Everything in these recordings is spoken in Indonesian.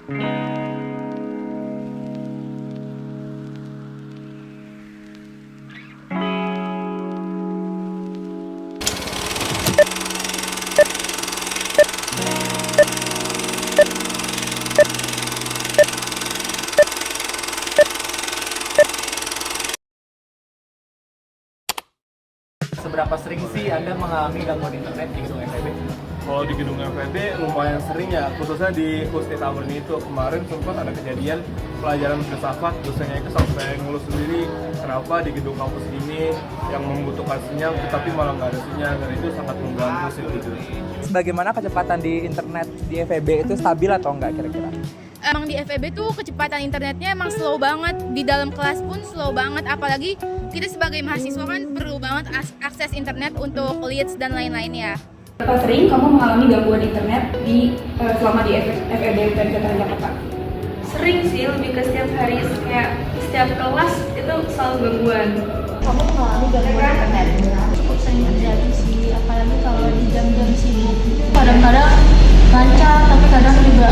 Seberapa sering sih Anda mengalami gangguan internet di gedung FEB? Kalau di gedung FEB lumayan sering ya, khususnya di Husti Tower ini itu kemarin sempat ada kejadian pelajaran filsafat, dosennya itu sampai ngeluh sendiri kenapa di gedung kampus ini yang membutuhkan sinyal tetapi malah nggak ada sinyal, dan itu sangat mengganggu sih gitu. Bagaimana kecepatan di internet di FEB itu stabil atau enggak kira-kira? Emang di FEB tuh kecepatan internetnya emang slow banget, di dalam kelas pun slow banget, apalagi kita sebagai mahasiswa kan perlu banget akses internet untuk leads dan lain-lain ya. Berapa sering kamu mengalami gangguan internet selama di FEB UPN Veteran Jakarta? Sering sih, lebih ke setiap hari, kayak setiap kelas itu selalu gangguan. Kamu mengalami gangguan internet? Cukup sering terjadi sih, apalagi kalau di jam-jam sibuk. Kadang-kadang lancar, tapi kadang juga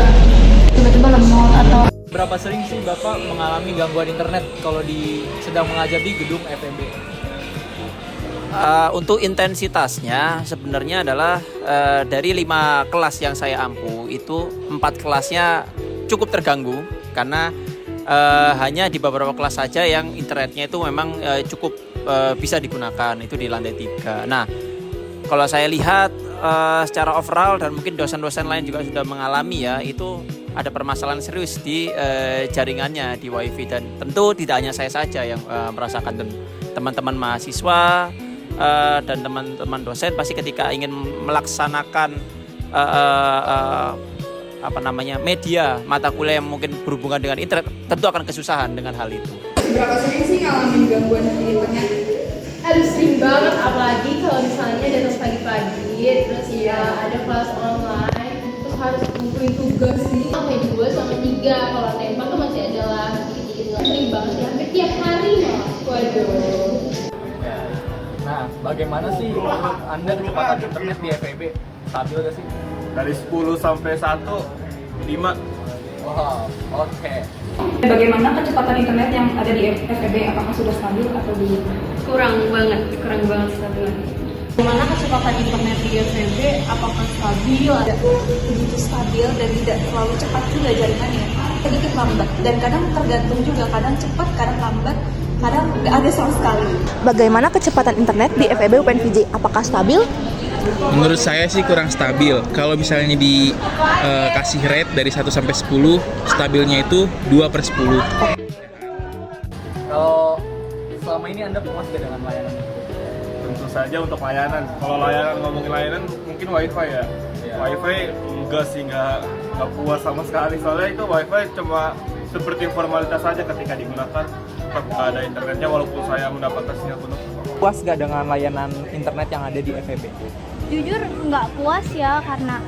tiba-tiba lemot atau... Berapa sering sih Bapak mengalami gangguan internet kalau sedang mengajar di gedung FEB? Untuk intensitasnya sebenarnya adalah dari 5 kelas yang saya ampu itu 4 kelasnya cukup terganggu karena hanya di beberapa kelas saja yang internetnya itu memang cukup bisa digunakan, itu di lantai 3. Nah, kalau saya lihat secara overall dan mungkin dosen-dosen lain juga sudah mengalami ya, itu ada permasalahan serius di jaringannya di WiFi, dan tentu tidak hanya saya saja yang merasakan, teman-teman mahasiswa dan teman-teman dosen pasti ketika ingin melaksanakan media mata kuliah yang mungkin berhubungan dengan internet tentu akan kesusahan dengan hal itu. Berapa sering sih ngalamin gangguan di internet? Aduh, sering banget, apalagi kalau misalnya datang pagi-pagi, terus ya ada kelas online, terus harus ngumpulin tugas sih sampai 2 sampai 3, kalau tembak tuh masih ada lagi gitu. Sering banget ya, hampir tiap hari malah. Waduh. Nah, bagaimana sih menurut Anda kecepatan internet di FEB? Stabil gak sih? Dari 10 sampai 1, 5. Wow, oke. Bagaimana kecepatan internet yang ada di FEB? Apakah sudah stabil atau belum? Kurang banget stabil. Bagaimana kecepatan internet di FEB? Apakah stabil? Begitu stabil dan tidak terlalu cepat juga jaringannya, sedikit lambat, dan kadang tergantung juga, kadang cepat, kadang lambat, kadang nggak ada sama sekali. Bagaimana kecepatan internet di FEB UPN VJ? Apakah stabil? Menurut saya sih kurang stabil. Kalau misalnya dikasih rate dari 1 sampai 10, stabilnya itu 2/10. Kalau selama ini Anda puas gak dengan layanan? Tentu saja untuk layanan. Kalau ngomongin layanan mungkin WiFi ya. WiFi enggak sih, nggak puas sama sekali, soalnya itu WiFi cuma seperti formalitas saja ketika digunakan, tetap nggak ada internetnya walaupun saya mendapatkan sinyal penuh. Puas gak dengan layanan internet yang ada di FEB? Jujur nggak puas ya, karena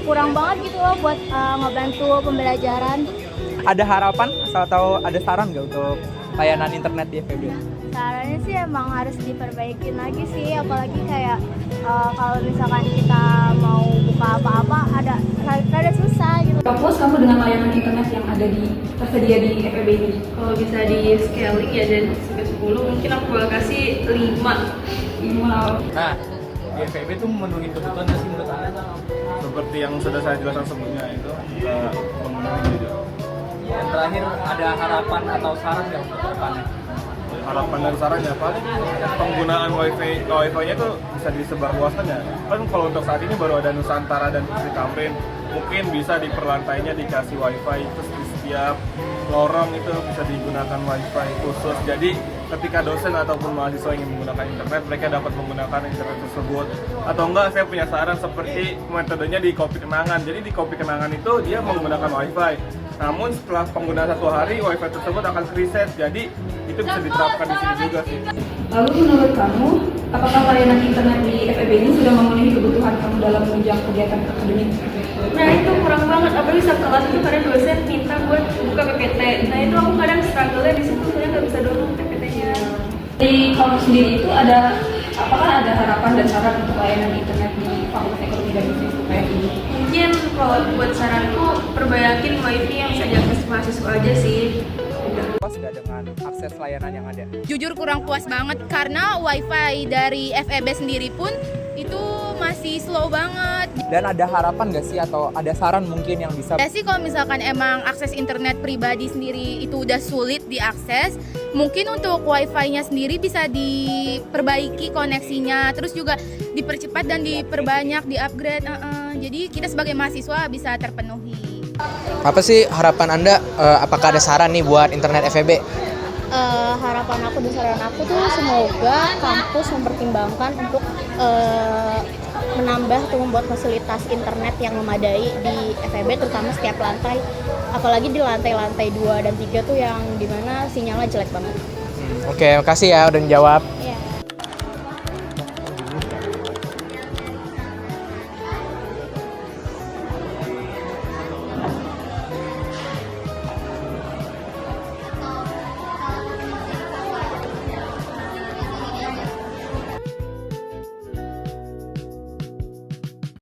kurang banget gitu loh buat ngebantu pembelajaran. Ada harapan atau ada saran gak untuk layanan internet di FEB? Sarannya sih emang harus diperbaikin lagi sih, apalagi kayak kalau misalkan kita mau buka apa-apa ada susah gitu. Apakah puas kamu dengan layanan internet yang tersedia di FEB ini? Kalau bisa di scaling ya dari sampai 10, mungkin aku bakal kasih 5. Nah, di FEB itu memenuhi kebutuhan nggak sih menurut Anda? Seperti yang sudah saya jelaskan sebelumnya itu memenuhi juga. Yang terakhir, ada harapan atau saran nggak untuk depannya? Harapan dan sarannya paling penggunaan wifi-nya itu bisa disebarluaskan ya. Kan kalau untuk saat ini baru ada Nusantara dan Sri Tamrin, mungkin bisa di perlantainya dikasih wifi, terus di setiap lorong itu bisa digunakan wifi khusus. Jadi ketika dosen ataupun mahasiswa ingin menggunakan internet, mereka dapat menggunakan internet tersebut. Atau enggak, saya punya saran seperti metodenya di kopi kenangan. Jadi di kopi kenangan itu dia menggunakan wifi, namun setelah penggunaan 1 hari wifi tersebut akan reset. Jadi itu bisa diterapkan di sini juga sih. Lalu menurut kamu, apakah layanan internet di FEB ini sudah memenuhi kebutuhan kamu dalam menunjang kegiatan akademik? Nah itu kurang banget, apalagi saat kelas itu kadang dosen minta buat buka PPT. Nah itu aku kadang struggle-nya di situ, soalnya nggak bisa download PPT-nya. Di kamu sendiri itu apakah ada harapan dan saran untuk layanan internet di Fakultas Ekonomi dan Bisnis UPN ini? Mungkin kalau buat saranku, perbaikin wifi Itu aja sih. Puas nggak dengan akses layanan yang ada? Jujur kurang puas banget karena wifi dari FEB sendiri pun itu masih slow banget. Dan ada harapan nggak sih atau ada saran mungkin yang bisa? Ya sih kalau misalkan emang akses internet pribadi sendiri itu udah sulit diakses, mungkin untuk wifi-nya sendiri bisa diperbaiki koneksinya, terus juga dipercepat dan diperbanyak, di-upgrade. Jadi kita sebagai mahasiswa bisa terpenuhi. Apa sih harapan Anda? Apakah ada saran nih buat internet FEB? Harapan aku dan saran aku tuh semoga kampus mempertimbangkan untuk menambah atau membuat fasilitas internet yang memadai di FEB, terutama setiap lantai, apalagi di lantai-lantai 2 dan 3 tuh yang dimana sinyalnya jelek banget. Oke, makasih ya udah menjawab.